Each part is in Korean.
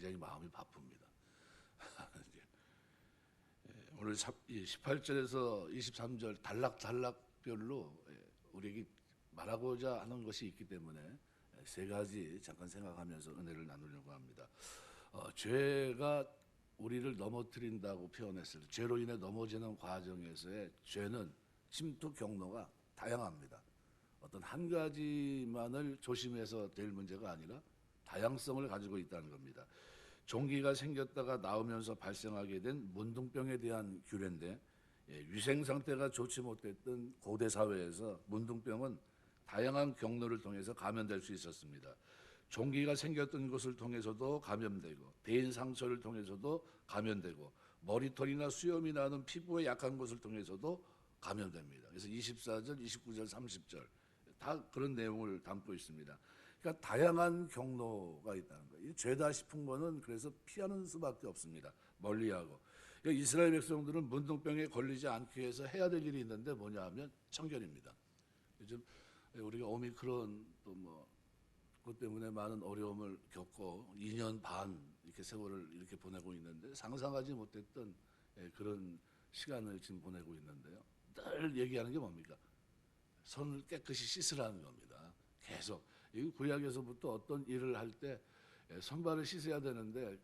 굉장히 마음이 바쁩니다. 오늘 18절에서 23절 단락별로 우리에게 말하고자 하는 것이 있기 때문에 세 가지 잠깐 생각하면서 은혜를 나누려고 합니다. 죄가 우리를 넘어뜨린다고 표현했을 때 죄로 인해 넘어지는 과정에서의 죄는 침투 경로가 다양합니다. 어떤 한 가지만을 조심해서 될 문제가 아니라 다양성을 가지고 있다는 겁니다. 종기가 생겼다가 나오면서 발생하게 된 문둥병에 대한 규례인데, 위생 상태가 좋지 못했던 고대 사회에서 문둥병은 다양한 경로를 통해서 감염될 수 있었습니다. 종기가 생겼던 것을 통해서도 감염되고, 대인 상처를 통해서도 감염되고, 머리털이나 수염이 나는 피부에 약한 것을 통해서도 감염됩니다. 그래서 24절, 29절, 30절 다 그런 내용을 담고 있습니다. 그러니까 다양한 경로가 있다는 거예요. 죄다 싶은 거는 그래서 피하는 수밖에 없습니다. 멀리하고. 그러니까 이스라엘 백성들은 문둥병에 걸리지 않기 위해서 해야 될 일이 있는데 뭐냐 하면 청결입니다. 요즘 우리가 오미크론 또 뭐 그것 때문에 많은 어려움을 겪고 2년 반 이렇게 세월을 이렇게 보내고 있는데 상상하지 못했던 그런 시간을 지금 보내고 있는데요. 늘 얘기하는 게 뭡니까? 손을 깨끗이 씻으라는 겁니다. 계속. 이 구약에서부터 어떤 일을 할 때 손발을 씻어야 되는데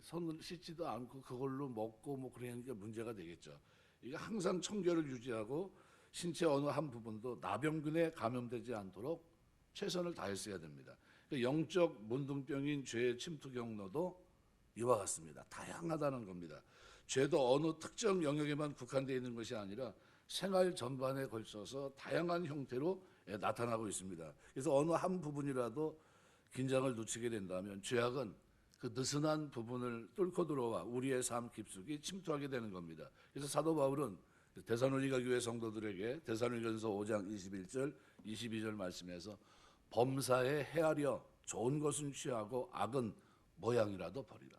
손을 씻지도 않고 그걸로 먹고 뭐 그러니까 문제가 되겠죠. 이게 항상 청결을 유지하고 신체 어느 한 부분도 나병균에 감염되지 않도록 최선을 다했어야 됩니다. 영적 문둥병인 죄의 침투 경로도 이와 같습니다. 다양하다는 겁니다. 죄도 어느 특정 영역에만 국한되어 있는 것이 아니라 생활 전반에 걸쳐서 다양한 형태로 나타나고 있습니다. 그래서 어느 한 부분이라도 긴장을 놓치게 된다면 죄악은 그 느슨한 부분을 뚫고 들어와 우리의 삶 깊숙이 침투하게 되는 겁니다. 그래서 사도 바울은 데살로니가 교회 성도들에게 데살로니가전서 5장 21절, 22절 말씀에서 범사에 헤아려 좋은 것은 취하고 악은 모양이라도 버리라.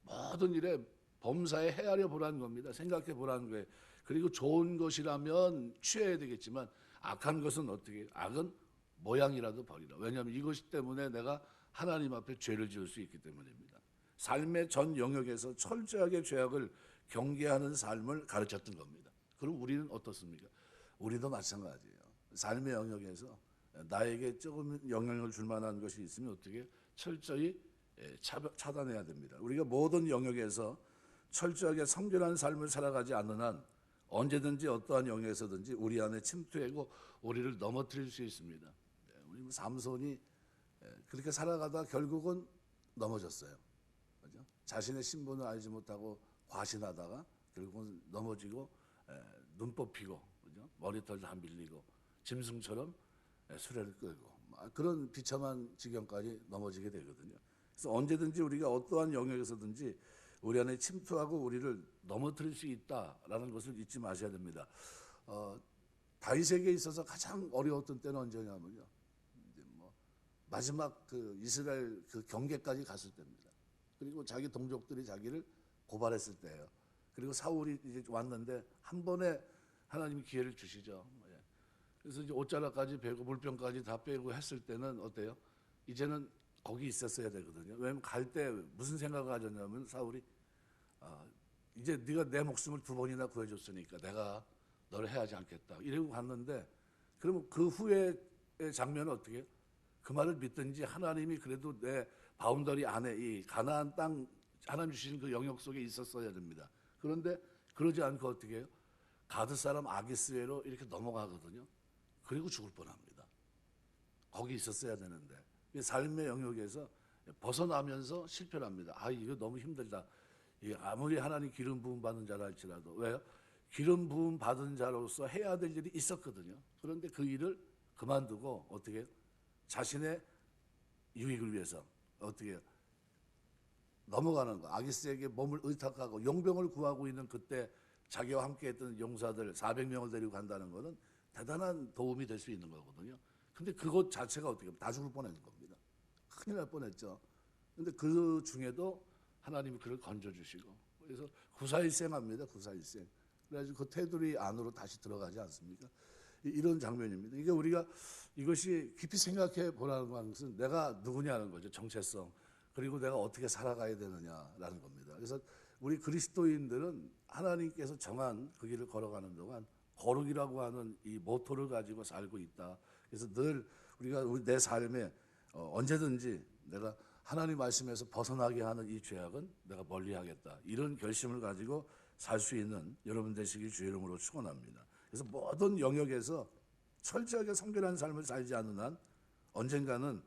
모든 일에 범사에 헤아려 보라는 겁니다. 생각해 보라는 거예요. 그리고 좋은 것이라면 취해야 되겠지만 악한 것은 어떻게? 악은 모양이라도 버리라. 왜냐하면 이것 때문에 내가 하나님 앞에 죄를 지을 수 있기 때문입니다. 삶의 전 영역에서 철저하게 죄악을 경계하는 삶을 가르쳤던 겁니다. 그럼 우리는 어떻습니까? 우리도 마찬가지예요. 삶의 영역에서 나에게 조금 영향을 줄 만한 것이 있으면 어떻게 철저히 차단해야 됩니다. 우리가 모든 영역에서 철저하게 성결한 삶을 살아가지 않는 한 언제든지 어떠한 영역에서든지 우리 안에 침투하고 우리를 넘어뜨릴 수 있습니다. 우리 삼손이 그렇게 살아가다 결국은 넘어졌어요. 그죠? 자신의 신분을 알지 못하고 과신하다가 결국은 넘어지고 눈 뽑히고, 그죠? 머리털 다 밀리고 짐승처럼 수레를 끌고 그런 비참한 지경까지 넘어지게 되거든요. 그래서 언제든지 우리가 어떠한 영역에서든지 우리 안에 침투하고 우리를 넘어뜨릴 수 있다라는 것을 잊지 마셔야 됩니다. 다윗에게 있어서 가장 어려웠던 때는 언제냐면요. 마지막 그 이스라엘 그 경계까지 갔을 때입니다. 그리고 자기 동족들이 자기를 고발했을 때예요. 그리고 사울이 이제 왔는데 한 번에 하나님이 기회를 주시죠. 그래서 이제 옷자락까지 베고 물병까지 다 빼고 했을 때는 어때요? 이제는 거기 있었어야 되거든요. 왜냐면 갈 때 무슨 생각을 가졌냐면 사울이 이제 네가 내 목숨을 2번이나 구해줬으니까 내가 너를 해하지 않겠다. 이러고 갔는데 그러면 그 후의 장면은 어떻게 해요? 그 말을 믿든지 하나님이 그래도 내 바운더리 안에 이 가나안 땅 하나님 주신 그 영역 속에 있었어야 됩니다. 그런데 그러지 않고 어떻게 해요? 가드 사람 아기스에로 이렇게 넘어가거든요. 그리고 죽을 뻔합니다. 거기 있었어야 되는데 삶의 영역에서 벗어나면서 실패를 합니다. 이거 너무 힘들다. 아무리 하나님 기름 부음 받은 자라 할지라도 왜요? 기름 부음 받은 자로서 해야 될 일이 있었거든요. 그런데 그 일을 그만두고 어떻게 해요? 자신의 유익을 위해서 어떻게 해요? 넘어가는 거. 아기스에게 몸을 의탁하고 용병을 구하고 있는 그때 자기와 함께 했던 용사들 400명을 데리고 간다는 것은 대단한 도움이 될 수 있는 거거든요. 근데 그것 자체가 어떻게 보면 다 죽을 뻔한 겁니다. 큰일 날 뻔했죠. 근데 그 중에도 하나님이 그를 건져주시고 그래서 구사일생합니다. 구사일생. 그래가지고 그 테두리 안으로 다시 들어가지 않습니까? 이런 장면입니다. 이게 우리가 이것이 깊이 생각해 보라는 것은 내가 누구냐는 거죠. 정체성. 그리고 내가 어떻게 살아가야 되느냐라는 겁니다. 그래서 우리 그리스도인들은 하나님께서 정한 그 길을 걸어가는 동안 거룩이라고 하는 이 모토를 가지고 살고 있다. 그래서 늘 우리가 내 삶에 언제든지 내가 하나님 말씀에서 벗어나게 하는 이 죄악은 내가 멀리하겠다. 이런 결심을 가지고 살 수 있는 여러분 되시길 주의 이름으로 축원합니다. 그래서 모든 영역에서 철저하게 성결한 삶을 살지 않는 한 언젠가는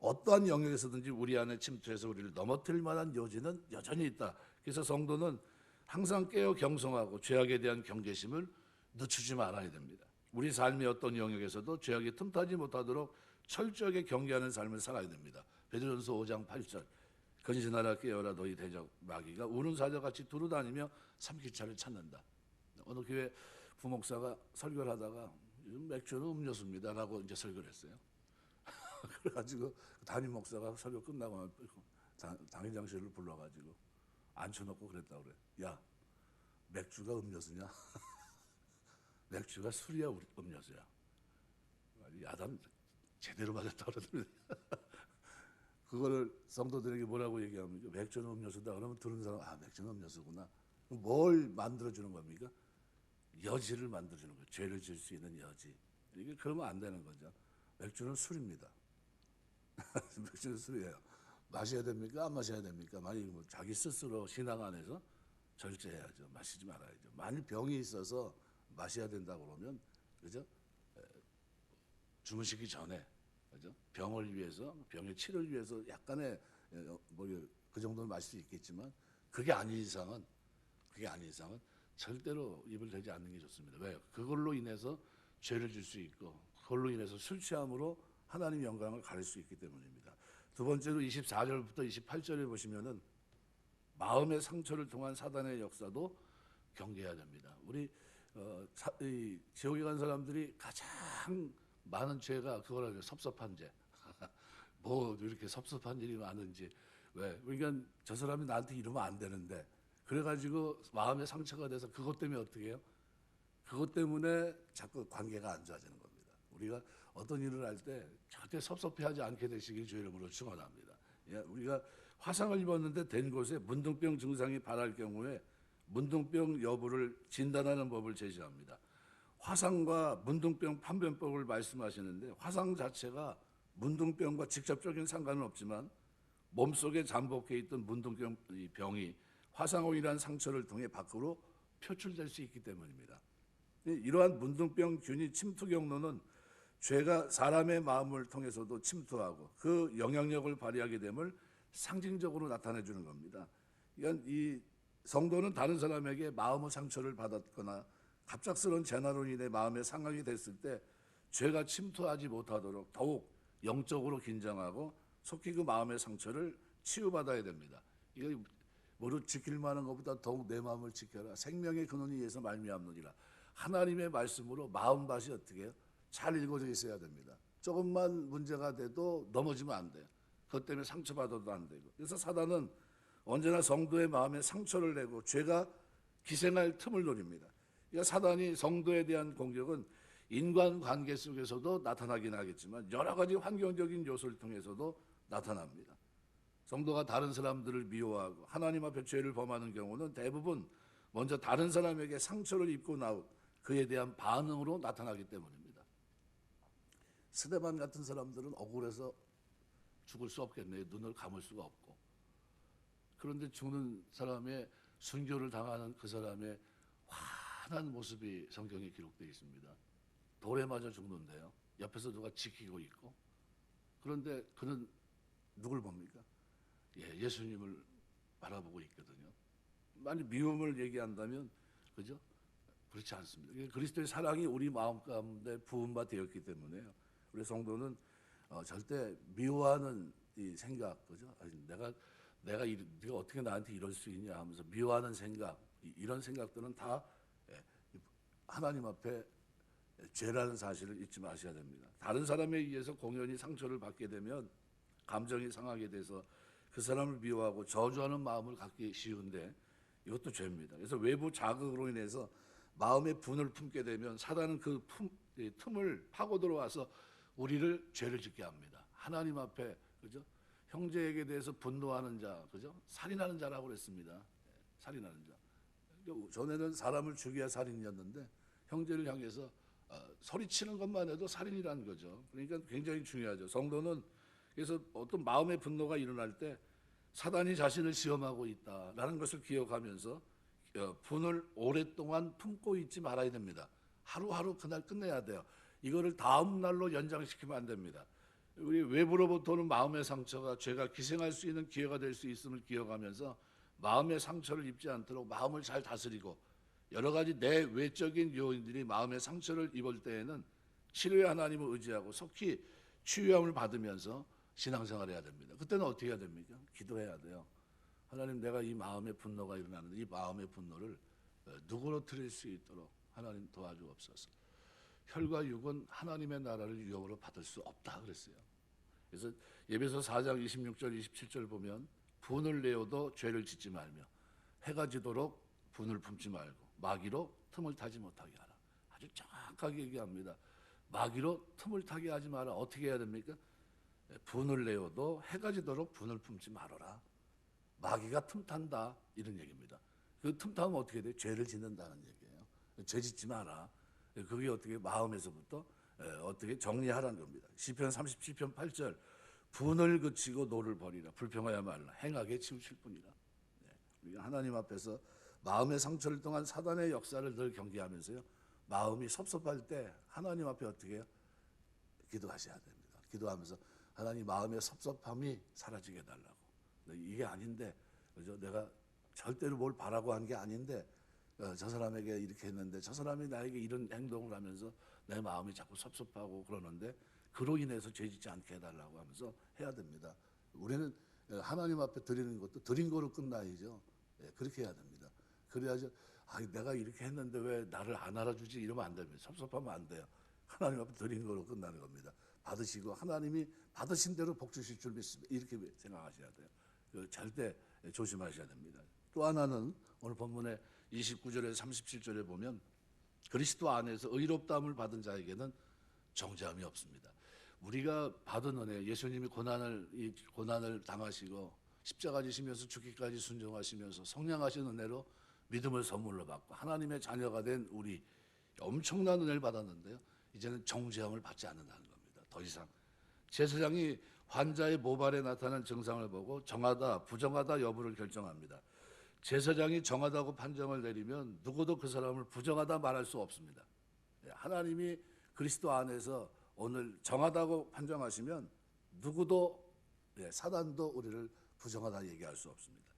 어떠한 영역에서든지 우리 안에 침투해서 우리를 넘어뜨릴 만한 여지는 여전히 있다. 그래서 성도는 항상 깨어 경성하고 죄악에 대한 경계심을 늦추지 말아야 됩니다. 우리 삶의 어떤 영역에서도 죄악이 틈타지 못하도록 철저하게 경계하는 삶을 살아야 됩니다. 베드로전서 5장 8절 근신하라 깨어라 너희 대적 마귀가 우는 사자같이 두루다니며 삼키차를 찾는다. 어느 교회 부목사가 설교를 하다가 요즘 맥주는 음료수입니다 라고 이제 설교를 했어요. 그래가지고 담임 목사가 설교 끝나고 당회장실을 불러가지고 앉혀놓고 그랬다고 그래. 야, 맥주가 음료수냐? 맥주가 술이야 음료수야? 야단 제대로 맞았다 그러더니 그거를 성도들에게 뭐라고 얘기합니까? 맥주는 음료수다. 그러면 들은 사람 맥주는 음료수구나. 뭘 만들어주는 겁니까? 여지를 만들어주는 거예요. 죄를 지을 수 있는 여지. 이게 그러면 안 되는 거죠. 맥주는 술입니다. 맥주는 술이에요. 마셔야 됩니까? 안 마셔야 됩니까? 만약 뭐 자기 스스로 신앙 안에서 절제해야죠. 마시지 말아야죠. 만일 병이 있어서 마셔야 된다 그러면 그죠? 주무시기 전에 그죠? 병을 위해서 병의 치료를 위해서 약간의 그 정도는 마실 수 있겠지만 그게 아닌 이상은 절대로 입을 대지 않는 게 좋습니다. 왜요? 그걸로 인해서 죄를 질 수 있고 그걸로 인해서 술 취함으로 하나님 영광을 가릴 수 있기 때문입니다. 두 번째로 24절부터 28절에 보시면은 마음의 상처를 통한 사단의 역사도 경계해야 됩니다. 우리 지옥에 간 사람들이 가장 많은 죄가 그거라죠. 섭섭한 죄. 뭐 이렇게 섭섭한 일이 많은지. 왜? 그러니까 저 사람이 나한테 이러면 안 되는데 그래가지고 마음의 상처가 돼서 그것 때문에 어떻게 해요? 그것 때문에 자꾸 관계가 안 좋아지는 겁니다. 우리가 어떤 일을 할 때 절대 섭섭해하지 않게 되시길 주의 이름으로 축원합니다. 우리가 화상을 입었는데 된 곳에 문둥병 증상이 발할 경우에 문둥병 여부를 진단하는 법을 제시합니다. 화상과 문둥병 판별법을 말씀하시는데 화상 자체가 문둥병과 직접적인 상관은 없지만 몸속에 잠복해 있던 문둥병 병이 화상으로 상처를 통해 밖으로 표출될 수 있기 때문입니다. 이러한 문둥병 균이 침투 경로는 죄가 사람의 마음을 통해서도 침투하고 그 영향력을 발휘하게 됨을 상징적으로 나타내 주는 겁니다. 그러니까 이 성도는 다른 사람에게 마음의 상처를 받았거나 갑작스러운 재난으로 인해 마음의 상황이 됐을 때 죄가 침투하지 못하도록 더욱 영적으로 긴장하고 속히 그 마음의 상처를 치유받아야 됩니다. 이거 무릇 지킬 만한 것보다 더욱 내 마음을 지켜라. 생명의 근원이 위에서 말미암느니라. 하나님의 말씀으로 마음밭이 어떻게 해요? 잘 읽어져 있어야 됩니다. 조금만 문제가 돼도 넘어지면 안 돼요. 그것 때문에 상처받아도 안 되고. 그래서 사단은 언제나 성도의 마음에 상처를 내고 죄가 기생할 틈을 노립니다. 그러니까 사단이 성도에 대한 공격은 인간관계 속에서도 나타나긴 하겠지만 여러 가지 환경적인 요소를 통해서도 나타납니다. 성도가 다른 사람들을 미워하고 하나님 앞에 죄를 범하는 경우는 대부분 먼저 다른 사람에게 상처를 입고 나온 그에 대한 반응으로 나타나기 때문입니다. 스데반 같은 사람들은 억울해서 죽을 수 없겠네요. 눈을 감을 수가 없고. 그런데 죽는 사람의 순교를 당하는 그 사람의 환한 모습이 성경에 기록되어 있습니다. 돌에 맞아 죽는데요. 옆에서 누가 지키고 있고. 그런데 그는 누굴 봅니까? 예수님을 바라보고 있거든요. 만약 미움을 얘기한다면 그죠? 그렇지 않습니다. 그리스도의 사랑이 우리 마음 가운데 부음바 되었기 때문에요. 우리 성도는 절대 미워하는 이 생각, 그죠? 내가 네가 어떻게 나한테 이럴 수 있냐 하면서 미워하는 생각, 이런 생각들은 다 하나님 앞에 죄라는 사실을 잊지 마셔야 됩니다. 다른 사람에 의해서 공연히 상처를 받게 되면 감정이 상하게 돼서 그 사람을 미워하고 저주하는 마음을 갖기 쉬운데 이것도 죄입니다. 그래서 외부 자극으로 인해서 마음의 분을 품게 되면 사단은 그 틈을 파고 들어와서 우리를 죄를 짓게 합니다. 하나님 앞에 그죠? 형제에게 대해서 분노하는 자, 그죠? 살인하는 자라고 그랬습니다. 살인하는 자. 전에는 사람을 죽여야 살인이었는데 형제를 향해서 소리치는 것만 해도 살인이라는 거죠. 그러니까 굉장히 중요하죠. 성도는 그래서 어떤 마음의 분노가 일어날 때 사단이 자신을 시험하고 있다라는 것을 기억하면서 분을 오랫동안 품고 있지 말아야 됩니다. 하루하루 그날 끝내야 돼요. 이거를 다음 날로 연장시키면 안 됩니다. 우리 외부로부터는 마음의 상처가 죄가 기생할 수 있는 기회가 될 수 있음을 기억하면서 마음의 상처를 입지 않도록 마음을 잘 다스리고 여러 가지 내 외적인 요인들이 마음의 상처를 입을 때에는 치료의 하나님을 의지하고 속히 치유함을 받으면서 신앙생활을 해야 됩니다. 그때는 어떻게 해야 됩니까? 기도해야 돼요. 하나님, 내가 이 마음의 분노가 일어나는데 이 마음의 분노를 누그러뜨릴 수 있도록 하나님 도와주옵소서. 혈과 육은 하나님의 나라를 유업으로 받을 수 없다 그랬어요. 그래서 에베소 4장 26절 27절 보면 분을 내어도 죄를 짓지 말며 해가 지도록 분을 품지 말고 마귀로 틈을 타지 못하게 하라. 아주 정확하게 얘기합니다. 마귀로 틈을 타게 하지 마라. 어떻게 해야 됩니까? 분을 내어도 해가 지도록 분을 품지 말아라. 마귀가 틈탄다 이런 얘기입니다. 그 틈타면 어떻게 돼요? 죄를 짓는다는 얘기예요. 죄 짓지 마라. 그게 어떻게 마음에서부터 어떻게 정리하라는 겁니다. 시편 37편 8절 분을 그치고 노를 버리라. 불평하여 말라. 행하게 치우칠 뿐이라. 우리가 하나님 앞에서 마음의 상처를 통한 사단의 역사를 늘 경계하면서요. 마음이 섭섭할 때 하나님 앞에 어떻게 해요? 기도하셔야 됩니다. 기도하면서 하나님 마음의 섭섭함이 사라지게 해달라고. 이게 아닌데 그죠? 내가 절대로 뭘 바라고 한 게 아닌데 저 사람에게 이렇게 했는데 저 사람이 나에게 이런 행동을 하면서 내 마음이 자꾸 섭섭하고 그러는데 그로 인해서 죄 짓지 않게 해달라고 하면서 해야 됩니다. 우리는 하나님 앞에 드리는 것도 드린 거로 끝나야죠. 그렇게 해야 됩니다. 그래야죠. 내가 이렇게 했는데 왜 나를 안 알아주지 이러면 안 됩니다. 섭섭하면 안 돼요. 하나님 앞에 드린 거로 끝나는 겁니다. 받으시고 하나님이 받으신 대로 복 주실 줄 믿습니다. 이렇게 생각하셔야 돼요. 절대 조심하셔야 됩니다. 또 하나는 오늘 본문의 29절에 37절에 보면 그리스도 안에서 의롭다함을 받은 자에게는 정죄함이 없습니다. 우리가 받은 은혜, 예수님이 고난을 당하시고 십자가 지시면서 죽기까지 순종하시면서 성량하신 은혜로 믿음을 선물로 받고 하나님의 자녀가 된 우리 엄청난 은혜를 받았는데요. 이제는 정죄함을 받지 않는다는 겁니다. 더 이상 제사장이 환자의 모발에 나타난 증상을 보고 정하다, 부정하다 여부를 결정합니다. 제사장이 정하다고 판정을 내리면 누구도 그 사람을 부정하다 말할 수 없습니다. 하나님이 그리스도 안에서 오늘 정하다고 판정하시면 누구도 사단도 우리를 부정하다 얘기할 수 없습니다.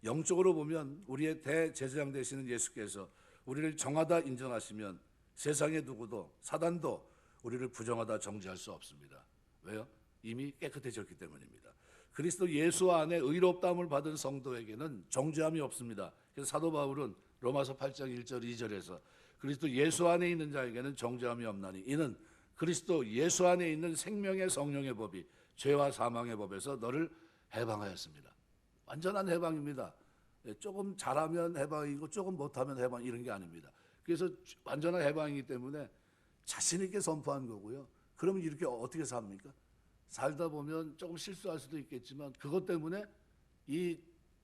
영적으로 보면 우리의 대제사장 되시는 예수께서 우리를 정하다 인정하시면 세상의 누구도 사단도 우리를 부정하다 정죄할 수 없습니다. 왜요? 이미 깨끗해졌기 때문입니다. 그리스도 예수 안에 의롭다함을 받은 성도에게는 정죄함이 없습니다. 그래서 사도 바울은 로마서 8장 1절 2절에서 그리스도 예수 안에 있는 자에게는 정죄함이 없나니 이는 그리스도 예수 안에 있는 생명의 성령의 법이 죄와 사망의 법에서 너를 해방하였습니다. 완전한 해방입니다. 조금 잘하면 해방이고 조금 못하면 해방 이런 게 아닙니다. 그래서 완전한 해방이기 때문에 자신 있게 선포한 거고요. 그러면 이렇게 어떻게 삽니까? 살다 보면 조금 실수할 수도 있겠지만 그것 때문에 이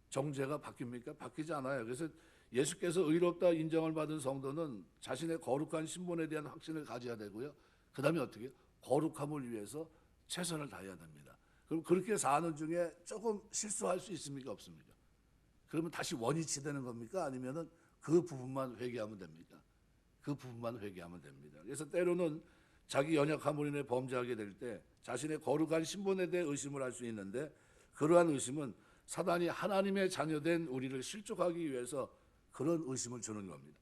정죄가 바뀝니까? 바뀌지 않아요. 그래서 예수께서 의롭다 인정을 받은 성도는 자신의 거룩한 신분에 대한 확신을 가져야 되고요. 그 다음에 어떻게 해요? 거룩함을 위해서 최선을 다해야 됩니다. 그럼 그렇게 사는 중에 조금 실수할 수 있습니까? 없습니까? 그러면 다시 원위치 되는 겁니까? 아니면은 그 부분만 회개하면 됩니까? 그 부분만 회개하면 됩니다. 그래서 때로는 자기 연약함으로 인해 범죄하게 될 때 자신의 거룩한 신분에 대해 의심을 할 수 있는데 그러한 의심은 사단이 하나님의 자녀된 우리를 실족하기 위해서 그런 의심을 주는 겁니다.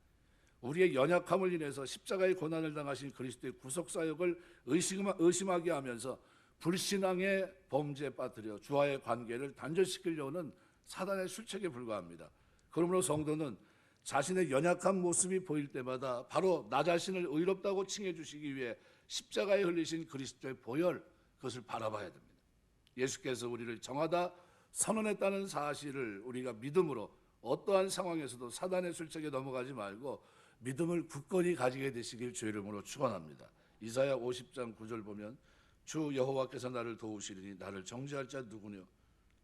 우리의 연약함을 인해서 십자가의 고난을 당하신 그리스도의 구속사역을 의심하게 하면서 불신앙의 범죄에 빠뜨려 주와의 관계를 단절시키려는 사단의 술책에 불과합니다. 그러므로 성도는 자신의 연약한 모습이 보일 때마다 바로 나 자신을 의롭다고 칭해 주시기 위해 십자가에 흘리신 그리스도의 보혈 그것을 바라봐야 됩니다. 예수께서 우리를 정하다 선언했다는 사실을 우리가 믿음으로 어떠한 상황에서도 사단의 술책에 넘어가지 말고 믿음을 굳건히 가지게 되시길 주의 이름으로 축원합니다. 이사야 50장 9절 보면 주 여호와께서 나를 도우시리니 나를 정죄할 자 누구뇨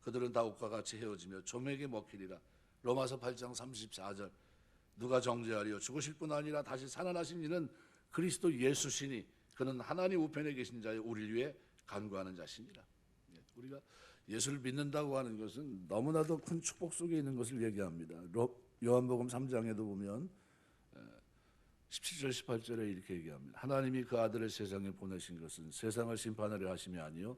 그들은 다 옷과 같이 헤어지며 조맥에 먹히리라. 로마서 8장 34절. 누가 정죄하리요? 죽으실 뿐 아니라 다시 살아나신 이는 그리스도 예수시니 그는 하나님 우편에 계신 자의 우리를 위해 간구하는 자시니라. 우리가 예수를 믿는다고 하는 것은 너무나도 큰 축복 속에 있는 것을 얘기합니다. 요한복음 3장에도 보면 17절 18절에 이렇게 얘기합니다. 하나님이 그 아들을 세상에 보내신 것은 세상을 심판하려 하심이 아니요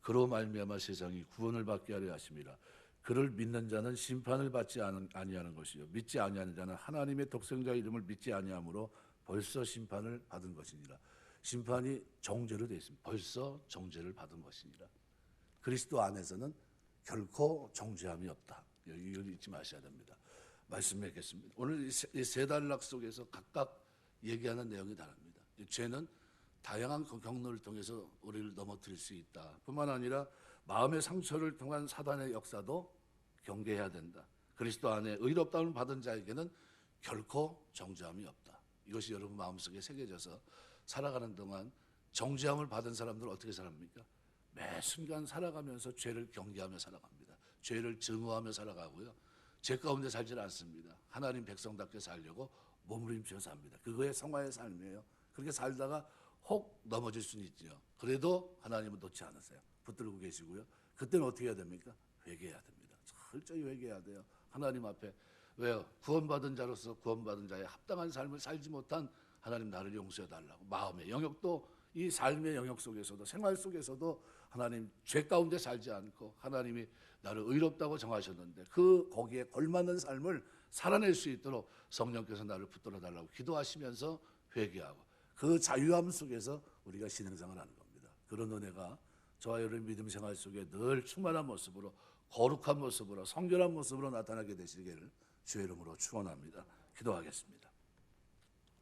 그로 말미암아 세상이 구원을 받게 하려 하심이라. 그를 믿는 자는 심판을 받지 아니하는 것이요 믿지 아니하는 자는 하나님의 독생자 이름을 믿지 아니하므로 벌써 심판을 받은 것이니라. 심판이 정죄로 되어 있습니다. 벌써 정죄를 받은 것이니라. 그리스도 안에서는 결코 정죄함이 없다. 이걸 잊지 마셔야 됩니다. 말씀 맺겠습니다. 오늘 이 세 단락 속에서 각각 얘기하는 내용이 다릅니다. 죄는 다양한 경로를 통해서 우리를 넘어뜨릴 수 있다. 뿐만 아니라 마음의 상처를 통한 사단의 역사도 경계해야 된다. 그리스도 안에 의롭다움을 받은 자에게는 결코 정죄함이 없다. 이것이 여러분 마음속에 새겨져서 살아가는 동안 정죄함을 받은 사람들은 어떻게 살합니까? 매 순간 살아가면서 죄를 경계하며 살아갑니다. 죄를 증오하며 살아가고요. 죄 가운데 살지는 않습니다. 하나님 백성답게 살려고 몸부림쳐 삽니다. 그거의 성화의 삶이에요. 그렇게 살다가 혹 넘어질 수는 있죠. 그래도 하나님은 놓지 않으세요. 붙들고 계시고요. 그때는 어떻게 해야 됩니까? 회개해야 됩니다. 철저히 회개해야 돼요. 하나님 앞에. 왜요? 구원받은 자로서 구원받은 자의 합당한 삶을 살지 못한 하나님 나를 용서해 달라고. 마음의 영역도 이 삶의 영역 속에서도 생활 속에서도 하나님 죄 가운데 살지 않고 하나님이 나를 의롭다고 정하셨는데 그 거기에 걸맞는 삶을 살아낼 수 있도록 성령께서 나를 붙들어 달라고 기도하시면서 회개하고 그 자유함 속에서 우리가 신앙생활을 하는 겁니다. 그런 은혜가 저와 여러분 믿음 생활 속에 늘 충만한 모습으로 거룩한 모습으로 성결한 모습으로 나타나게 되시기를 주의 이름으로 축원합니다. 기도하겠습니다.